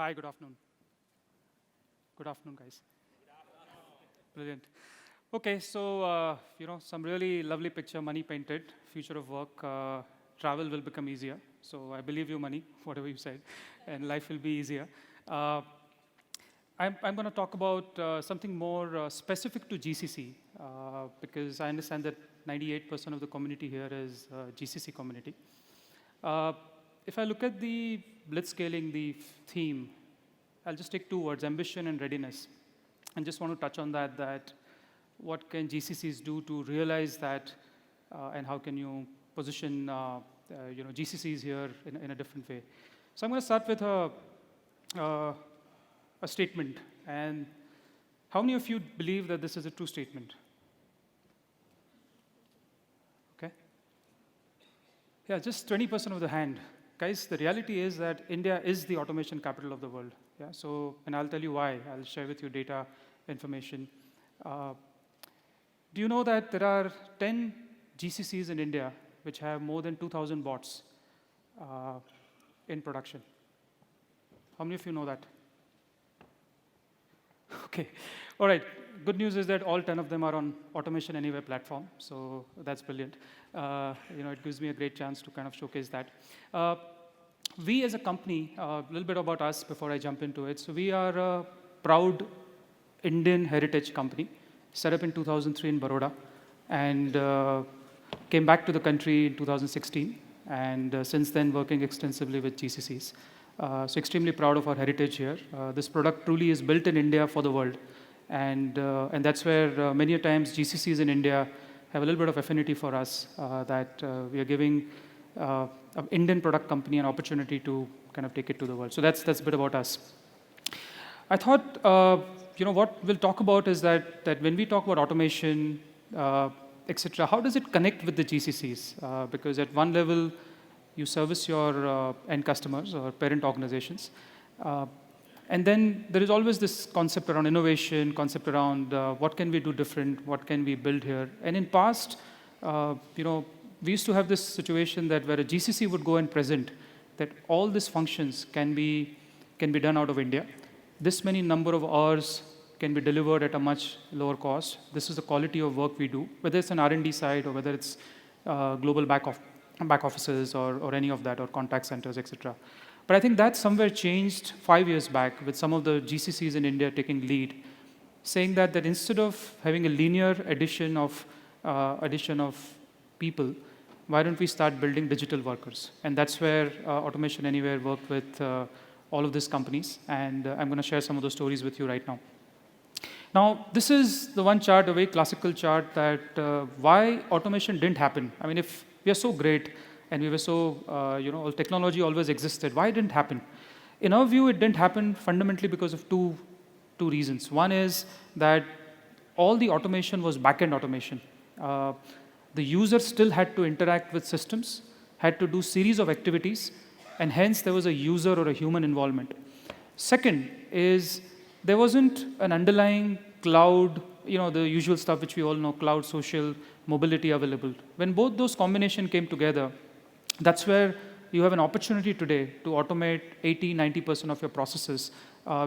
Hi, good afternoon. Good afternoon, guys. Brilliant. Okay, so, some really lovely picture, money painted, future of work, travel will become easier. So I believe you, money, whatever you said, and life will be easier. Uh, I'm going to talk about something more specific to GCC, because I understand that 98% of the community here is GCC community. Uh, if I look at the blitzscaling, the theme, I'll just take two words, ambition and readiness. And just want to touch on that what can GCCs do to realize that, and how can you position GCCs here in a different way. So I'm going to start with a statement. And how many of you believe that this is a true statement? Okay. Yeah, just 20% of the hand. Guys, the reality is that India is the automation capital of the world. Yeah, so, and I'll tell you why. I'll share with you data, information. Do you know that there are 10 GCCs in India which have more than 2,000 bots in production? How many of you know that? Okay, all right. Good news is that all 10 of them are on Automation Anywhere platform, so that's brilliant. It gives me a great chance to kind of showcase that. We as a company, a little bit about us before I jump into it. So we are a proud Indian heritage company, set up in 2003 in Baroda, and came back to the country in 2016, and since then working extensively with GCCs. So extremely proud of our heritage here. This product truly is built in India for the world, and that's where many a times GCCs in India have a little bit of affinity for us, that we are giving an Indian product company an opportunity to kind of take it to the world. So that's a bit about us. I thought, what we'll talk about is that when we talk about automation, etc., how does it connect with the GCCs? Because at one level, you service your end customers or parent organizations. And then there is always this concept around innovation, concept around what can we do different, what can we build here. And in past, we used to have this situation that where a GCC would go and present that all these functions can be done out of India. This many number of hours can be delivered at a much lower cost. This is the quality of work we do, whether it's an R&D side or whether it's global back offices or any of that, or contact centers, etc. But I think that somewhere changed 5 years back with some of the GCCs in India taking lead, saying that instead of having a linear addition of people, why don't we start building digital workers? And that's where Automation Anywhere worked with all of these companies, and I'm going to share some of those stories with you right now. Now, this is the one chart, a very classical chart, that why automation didn't happen. I mean, if we are so great and we were so, technology always existed, why it didn't happen? In our view, it didn't happen fundamentally because of two reasons. One is that all the automation was back-end automation. The user still had to interact with systems, had to do series of activities, and hence there was a user or a human involvement. Second is there wasn't an underlying cloud, the usual stuff which we all know, cloud, social, mobility available. When both those combination came together, that's where you have an opportunity today to automate 80, 90% of your processes,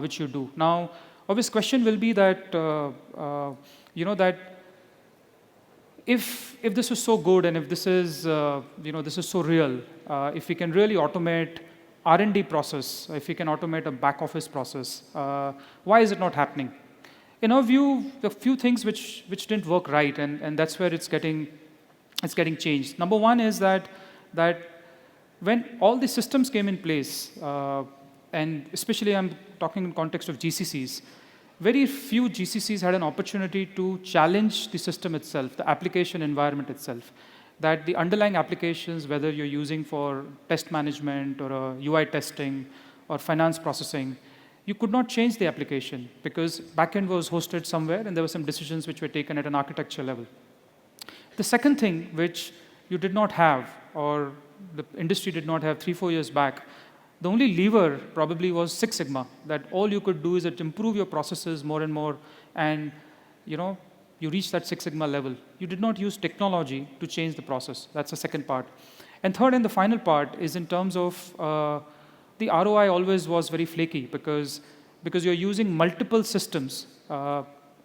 which you do. Now, obvious question will be that, that if this is so good and if this is, this is so real, if we can really automate R&D process, if we can automate a back office process, why is it not happening? In our view, the few things which didn't work right, and that's where it's getting changed. Number one is that when all the systems came in place, and especially I'm talking in context of GCCs, very few GCCs had an opportunity to challenge the system itself, the application environment itself. That the underlying applications, whether you're using for test management or UI testing or finance processing, you could not change the application because backend was hosted somewhere and there were some decisions which were taken at an architecture level. The second thing which you did not have, or the industry did not have 3-4 years back, the only lever probably was Six Sigma, that all you could do is improve your processes more and more, and you reach that Six Sigma level. You did not use technology to change the process. That's the second part. And third and the final part is in terms of the ROI always was very flaky because you're using multiple systems,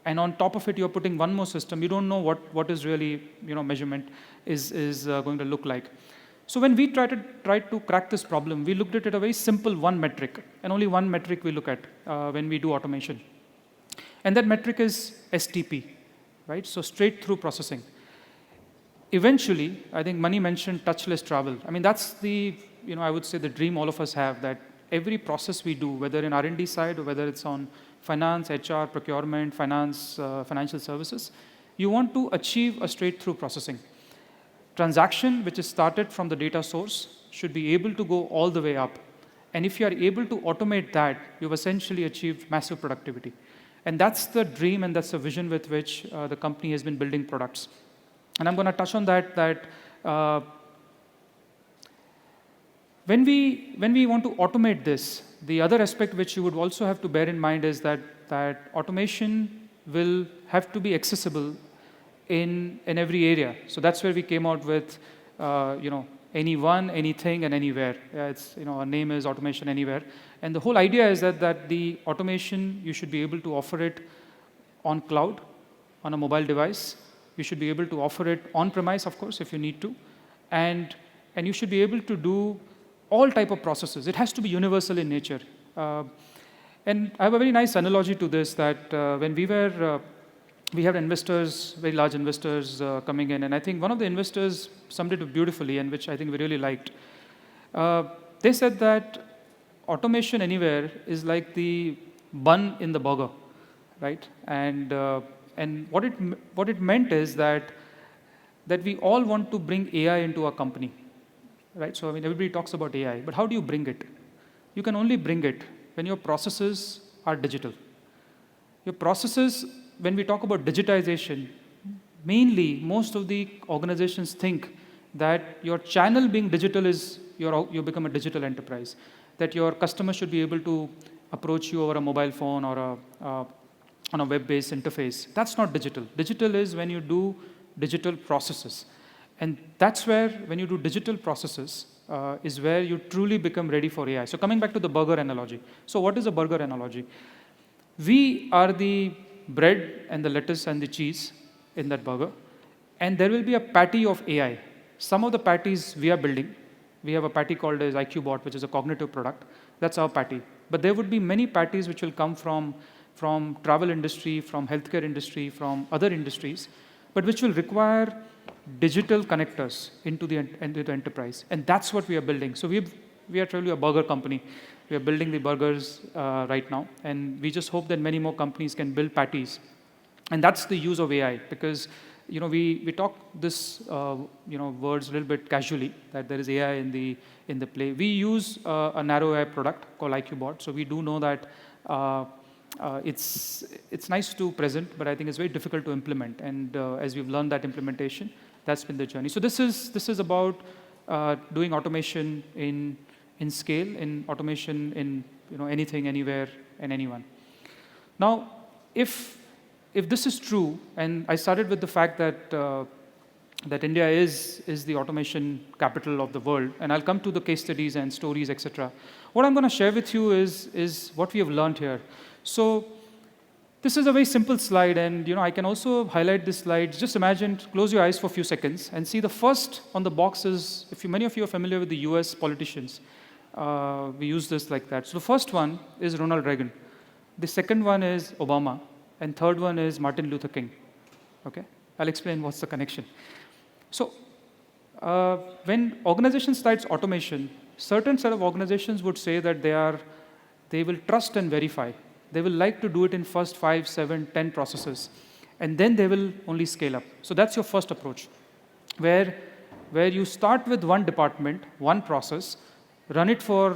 and on top of it, you're putting one more system. You don't know what is really, measurement is going to look like. So when we tried to crack this problem, we looked at it a very simple one metric, and only one metric we look at when we do automation. And that metric is STP, right? So straight through processing. Eventually, I think Mani mentioned touchless travel. I mean, that's the, I would say the dream all of us have, that every process we do, whether in R&D side or whether it's on finance, HR, procurement, finance, financial services, you want to achieve a straight through processing. Transaction, which is started from the data source, should be able to go all the way up. And if you are able to automate that, you've essentially achieved massive productivity. And that's the dream and that's the vision with which the company has been building products. And I'm going to touch on that, when we want to automate this, the other aspect which you would also have to bear in mind is that automation will have to be accessible in every area. So that's where we came out with, anyone, anything, and anywhere. Our name is Automation Anywhere. And the whole idea is that the automation, you should be able to offer it on cloud, on a mobile device. You should be able to offer it on-premise, of course, if you need to. And you should be able to do all type of processes. It has to be universal in nature. And I have a very nice analogy to this, that when we had investors, very large investors coming in, and I think one of the investors summed it up beautifully, and which I think we really liked. They said that automation anywhere is like the bun in the burger, right? And what it meant is that we all want to bring AI into our company, right? So I mean, everybody talks about AI, but how do you bring it? You can only bring it when your processes are digital. Your processes, when we talk about digitization, mainly most of the organizations think that your channel being digital is you become a digital enterprise, that your customer should be able to approach you over a mobile phone or on a web-based interface. That's not digital. Digital is when you do digital processes. And that's where, when you do digital processes, is where you truly become ready for AI. So coming back to the burger analogy. So what is a burger analogy? We are the bread and the lettuce and the cheese in that burger. And there will be a patty of AI. Some of the patties we are building. We have a patty called as IQBot, which is a cognitive product. That's our patty. But there would be many patties which will come from travel industry, from healthcare industry, from other industries, but which will require digital connectors into the enterprise. And that's what we are building. So we are truly a burger company. We are building the burgers right now. And we just hope that many more companies can build patties. And that's the use of AI, because we talk this words a little bit casually, that there is AI in the play. We use a narrow AI product called IQBot. So we do know that it's nice to present, but I think it's very difficult to implement. And as we've learned that implementation, that's been the journey. So this is about doing automation in scale, in automation in anything, anywhere, and anyone. Now, if this is true, and I started with the fact that India is the automation capital of the world, and I'll come to the case studies and stories, etc. What I'm going to share with you is what we have learned here. So this is a very simple slide, and I can also highlight this slide. Just imagine, close your eyes for a few seconds, and see the first on the box is, many of you are familiar with the US politicians. We use this like that. So the first one is Ronald Reagan. The second one is Obama. And third one is Martin Luther King. Okay? I'll explain what's the connection. So when organizations start automation, certain set of organizations would say that they will trust and verify. They will like to do it in first 5, 7, 10 processes. And then they will only scale up. So that's your first approach, where you start with one department, one process, run it for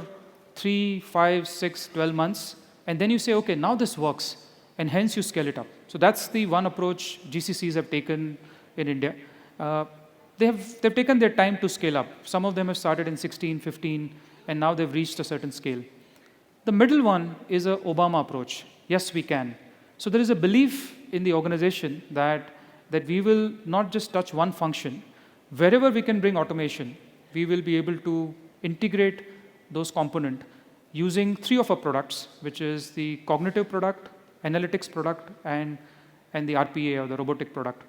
3, 5, 6, 12 months, and then you say, okay, now this works, and hence you scale it up. So that's the one approach GCCs have taken in India. They've taken their time to scale up. Some of them have started in 16, 15, and now they've reached a certain scale. The middle one is an Obama approach. Yes, we can. So there is a belief in the organization that we will not just touch one function. Wherever we can bring automation, we will be able to integrate those components using 3 of our products, which is the cognitive product, analytics product, and the RPA, or the robotic product.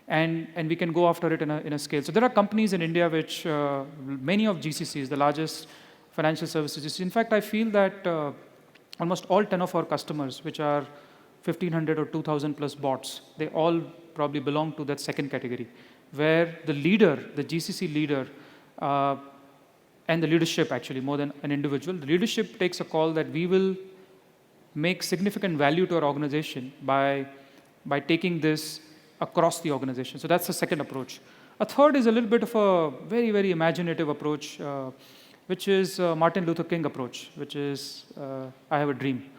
And we can go after it in a scale. So there are companies in India which, many of GCCs, the largest financial services. In fact, I feel that almost all 10 of our customers, which are 1,500 or 2,000 plus bots, they all probably belong to that second category, where the leader, the GCC leader, and the leadership actually, more than an individual, the leadership takes a call that we will make significant value to our organization by taking this across the organization. So that's the second approach. A third is a little bit of a very, very imaginative approach, which is Martin Luther King approach, which is I have a dream.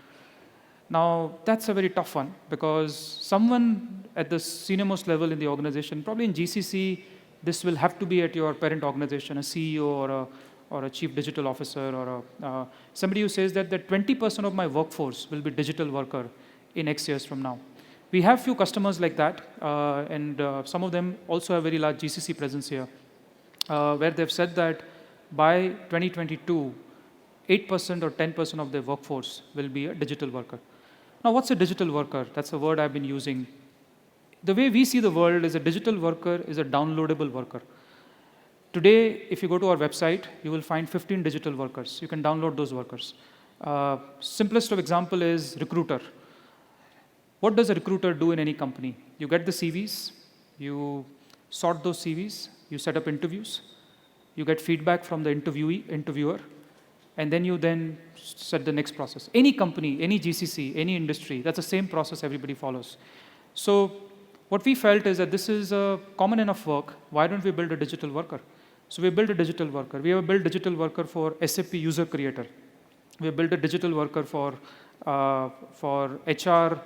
Now, that's a very tough one, because someone at the senior-most level in the organization, probably in GCC, this will have to be at your parent organization, a CEO or a chief digital officer, or somebody who says that 20% of my workforce will be digital worker in X years from now. We have few customers like that, and some of them also have very large GCC presence here, where they've said that by 2022, 8% or 10% of their workforce will be a digital worker. Now, what's a digital worker? That's a word I've been using. The way we see the world is a digital worker is a downloadable worker. Today, if you go to our website, you will find 15 digital workers. You can download those workers. Simplest of example is recruiter. What does a recruiter do in any company? You get the CVs, you sort those CVs, you set up interviews, you get feedback from the interviewer, and then you set the next process. Any company, any GCC, any industry, that's the same process everybody follows. So what we felt is that this is a common enough work. Why don't we build a digital worker? So we built a digital worker. We have built a digital worker for SAP user creator. We have built a digital worker for HR,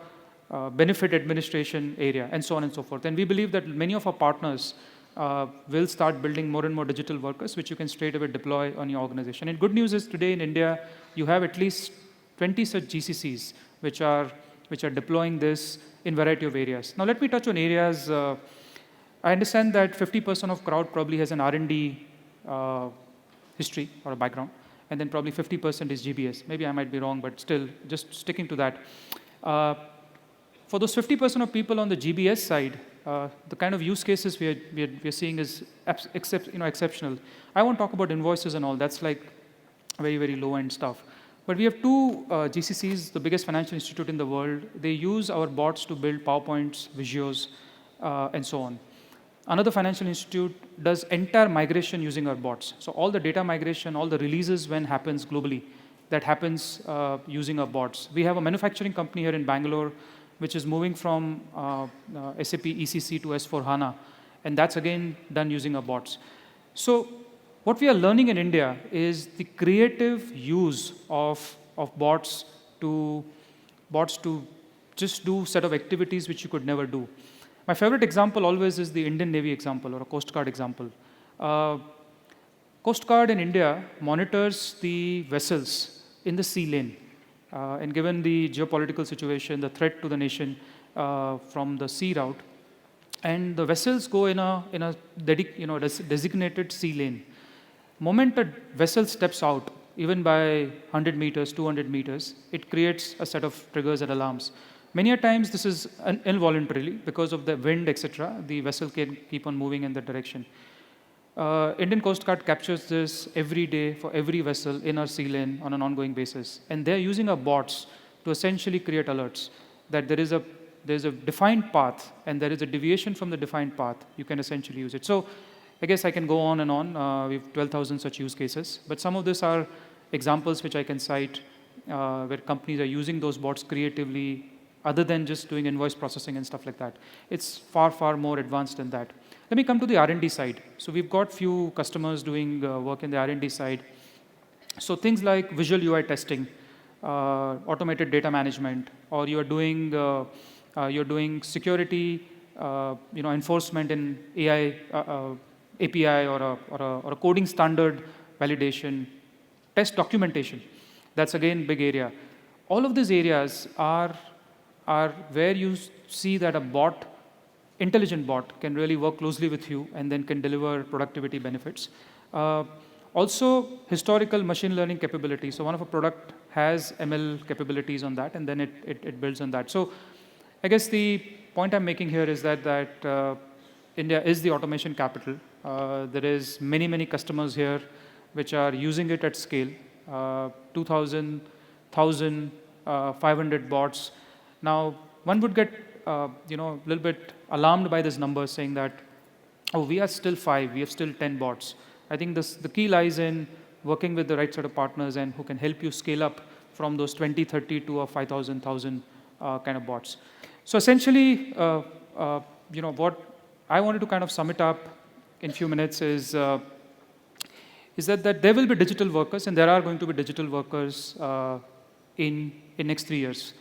benefit administration area, and so on and so forth. And we believe that many of our partners will start building more and more digital workers, which you can straight away deploy on your organization. And good news is today in India, you have at least 20 such GCCs which are deploying this in variety of areas. Now let me touch on areas. I understand that 50% of crowd probably has an R&D history or a background, and then probably 50% is GBS. Maybe I might be wrong, but still, just sticking to that. For those 50% of people on the GBS side, the kind of use cases we're seeing is exceptional. I won't talk about invoices and all. That's like very, very low-end stuff. But we have 2 GCCs, the biggest financial institute in the world. They use our bots to build PowerPoints, Visuals, and so on. Another financial institute does entire migration using our bots. So all the data migration, all the releases when happens globally, that happens using our bots. We have a manufacturing company here in Bangalore, which is moving from SAP ECC to S/4HANA, and that's again done using our bots. So what we are learning in India is the creative use of bots to just do set of activities which you could never do. My favorite example always is the Indian Navy example, or a Coast Guard example. Coast Guard in India monitors the vessels in the sea lane. And given the geopolitical situation, the threat to the nation from the sea route, and the vessels go in a designated sea lane. Moment a vessel steps out, even by 100 meters, 200 meters, it creates a set of triggers and alarms. Many a times this is involuntarily because of the wind, etc. The vessel can keep on moving in that direction. Indian Coast Guard captures this every day for every vessel in our sea lane on an ongoing basis. And they're using our bots to essentially create alerts that there's a defined path and there is a deviation from the defined path. You can essentially use it. So I guess I can go on and on. We have 12,000 such use cases. But some of these are examples which I can cite where companies are using those bots creatively other than just doing invoice processing and stuff like that. It's far, far more advanced than that. Let me come to the R&D side. So we've got few customers doing work in the R&D side. So things like visual UI testing, automated data management, or you're doing security, enforcement in AI API or a coding standard validation, test documentation. That's again big area. All of these areas are where you see that a bot, intelligent bot, can really work closely with you and then can deliver productivity benefits. Also, historical machine learning capabilities. So one of our product has ML capabilities on that, and then it builds on that. So I guess the point I'm making here is that India is the automation capital. There is many customers here which are using it at scale. 2,000, 1,000, 500 bots. Now, one would get a little bit alarmed by this number, saying that, oh, we are still 5, we have still 10 bots. I think the key lies in working with the right sort of partners and who can help you scale up from those 20, 30 to a 5,000, 1,000 kind of bots. So essentially, what I wanted to kind of sum it up in a few minutes is that there will be digital workers, and there are going to be digital workers in next 3 years.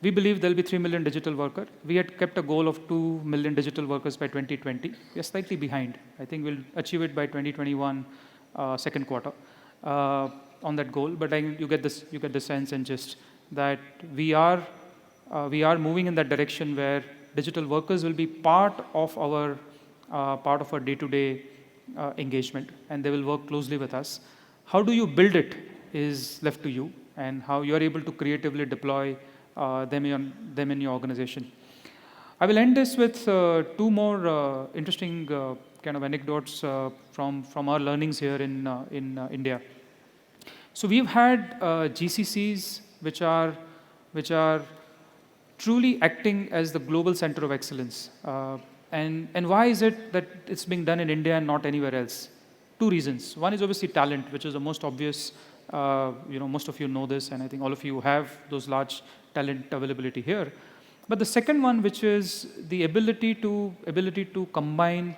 We believe there will be 3 million digital workers. We had kept a goal of 2 million digital workers by 2020. We are slightly behind. I think we'll achieve it by 2021 second quarter on that goal. But you get the sense and gist that we are moving in that direction where digital workers will be part of our day-to-day engagement, and they will work closely with us. How do you build it is left to you, and how you are able to creatively deploy them in your organization. I will end this with 2 more interesting kind of anecdotes from our learnings here in India. So we've had GCCs which are truly acting as the global center of excellence. And why is it that it's being done in India and not anywhere else? 2 reasons. One is obviously talent, which is the most obvious. Most of you know this, and I think all of you have those large talent availability here. But the second one, which is the ability to combine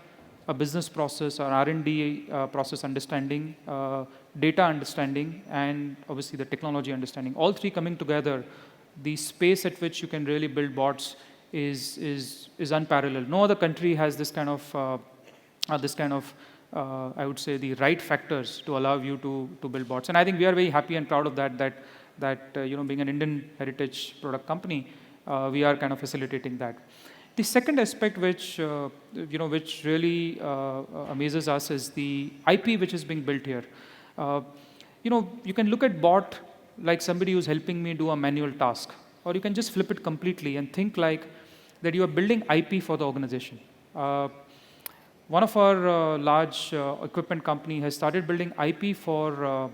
a business process or R&D process understanding, data understanding, and obviously the technology understanding. All 3 coming together, the space at which you can really build bots is unparalleled. No other country has this kind of I would say the right factors to allow you to build bots. And I think we are very happy and proud of that being an Indian heritage product company, we are kind of facilitating that. The second aspect which really amazes us is the IP which is being built here. You can look at bot like somebody who's helping me do a manual task, or you can just flip it completely and think like that you are building IP for the organization. One of our large equipment company has started building IP for.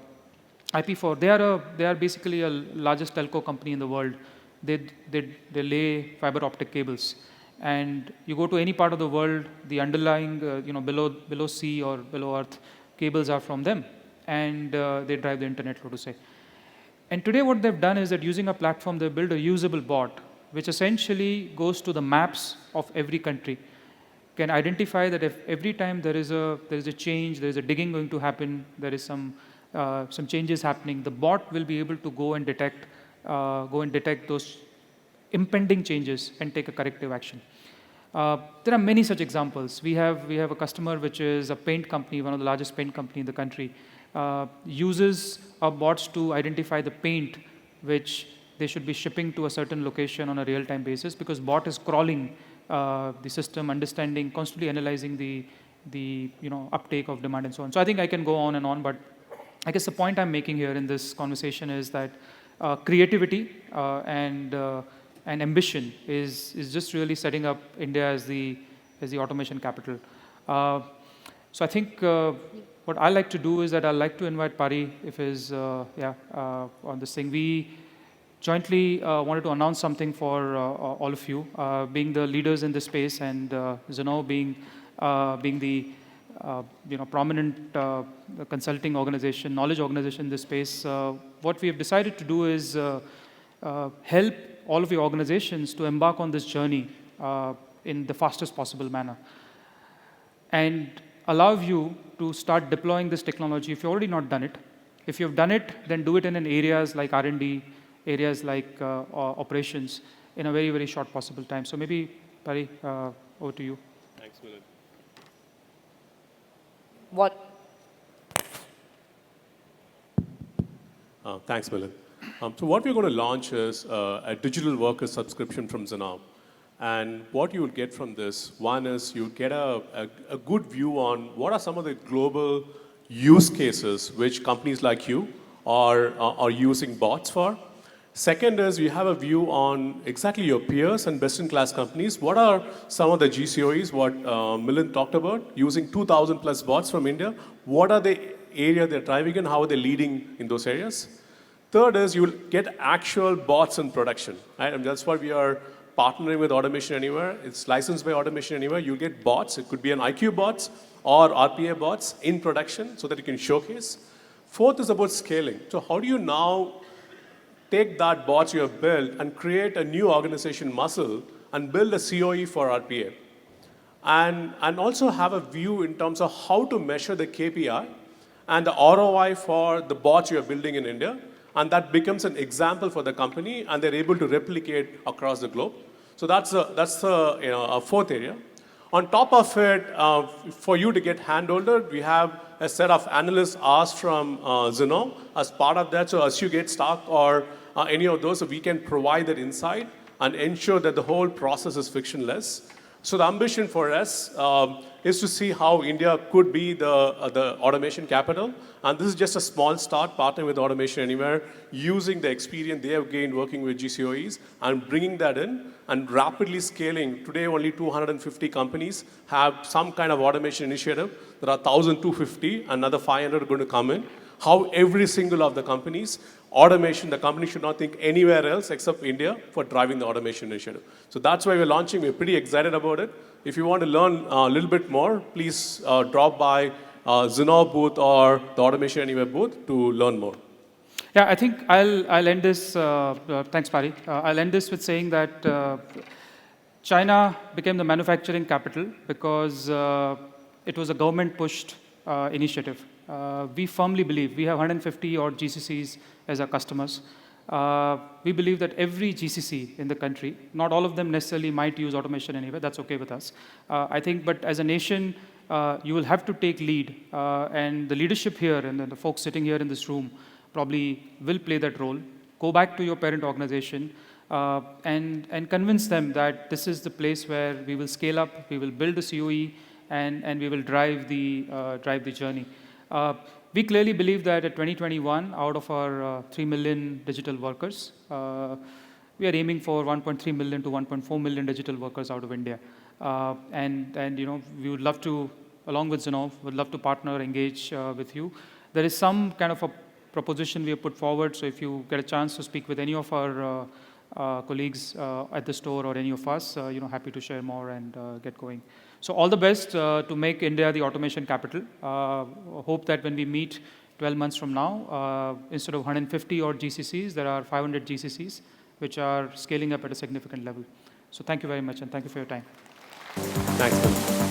They are basically a largest telco company in the world. They lay fiber optic cables, and you go to any part of the world, the underlying below sea or below earth cables are from them, and they drive the internet, so to say. And today what they've done is that using a platform, they build a usable bot, which essentially goes to the maps of every country, can identify that if every time there is a change, there is a digging going to happen, there is some changes happening, the bot will be able to go and detect those impending changes and take a corrective action. There are many such examples. We have a customer which is a paint company, one of the largest paint company in the country, uses our bots to identify the paint which they should be shipping to a certain location on a real-time basis, because bot is crawling the system, understanding, constantly analyzing the uptake of demand and so on. So I think I can go on and on, but I guess the point I'm making here in this conversation is that creativity and ambition is just really setting up India as the automation capital. So I think what I like to do is that I like to invite Pari if he's on this thing. We jointly wanted to announce something for all of you, being the leaders in this space, and Zinnov being the prominent consulting organization, knowledge organization in this space. What we have decided to do is help all of your organizations to embark on this journey in the fastest possible manner, and allow you to start deploying this technology if you've already not done it. If you've done it, then do it in areas like R&D, areas like operations, in a very, very short possible time. So maybe, Pari, over to you. Thanks, Milan. Thanks, Milan. So what we're going to launch is a digital worker subscription from Zinnov. And what you will get from this, one is you get a good view on what are some of the global use cases which companies like you are using bots for. Second is we have a view on exactly your peers and best-in-class companies. What are some of the GCOEs, what Milan talked about, using 2,000 plus bots from India? What are the area they're driving in? How are they leading in those areas? Third is you will get actual bots in production, right? And that's why we are partnering with Automation Anywhere. It's licensed by Automation Anywhere. You get bots. It could be an IQ bots or RPA bots in production so that you can showcase. Fourth is about scaling. So how do you now take that bots you have built and create a new organization muscle and build a COE for RPA? And also have a view in terms of how to measure the KPI and the ROI for the bots you are building in India. And that becomes an example for the company, and they're able to replicate across the globe. So that's a fourth area. On top of it, for you to get handholdered, we have a set of analysts asked from Zinnov as part of that. So as you get stuck or any of those, so we can provide that insight and ensure that the whole process is frictionless. So the ambition for us is to see how India could be the automation capital. And this is just a small start, partnering with Automation Anywhere, using the experience they have gained working with GCOEs and bringing that in and rapidly scaling. Today, only 250 companies have some kind of automation initiative. There are 1,250, another 500 are going to come in. How every single of the companies, automation, the company should not think anywhere else except India for driving the automation initiative. So that's why we're launching. We're pretty excited about it. If you want to learn a little bit more, please drop by Zinnov booth or the Automation Anywhere booth to learn more. Yeah, I think I'll end this, thanks Pari. I'll end this with saying that China became the manufacturing capital because it was a government-pushed initiative. We firmly believe, we have 150 odd GCCs as our customers. We believe that every GCC in the country, not all of them necessarily might use Automation Anywhere, that's okay with us. I think, but as a nation, you will have to take lead. And the leadership here and the folks sitting here in this room probably will play that role. Go back to your parent organization and convince them that this is the place where we will scale up, we will build a COE, and we will drive the journey. We clearly believe that at 2021, out of our 3 million digital workers, we are aiming for 1.3 million to 1.4 million digital workers out of India. And you know, we would love to, along with Zinnov, would love to partner, engage with you. There is some kind of a proposition we have put forward, so if you get a chance to speak with any of our colleagues at the store or any of us, you know, happy to share more and get going. So all the best to make India the automation capital. Hope that when we meet 12 months from now, instead of 150 odd GCCs, there are 500 GCCs, which are scaling up at a significant level. So thank you very much, and thank you for your time. Thanks, Bill.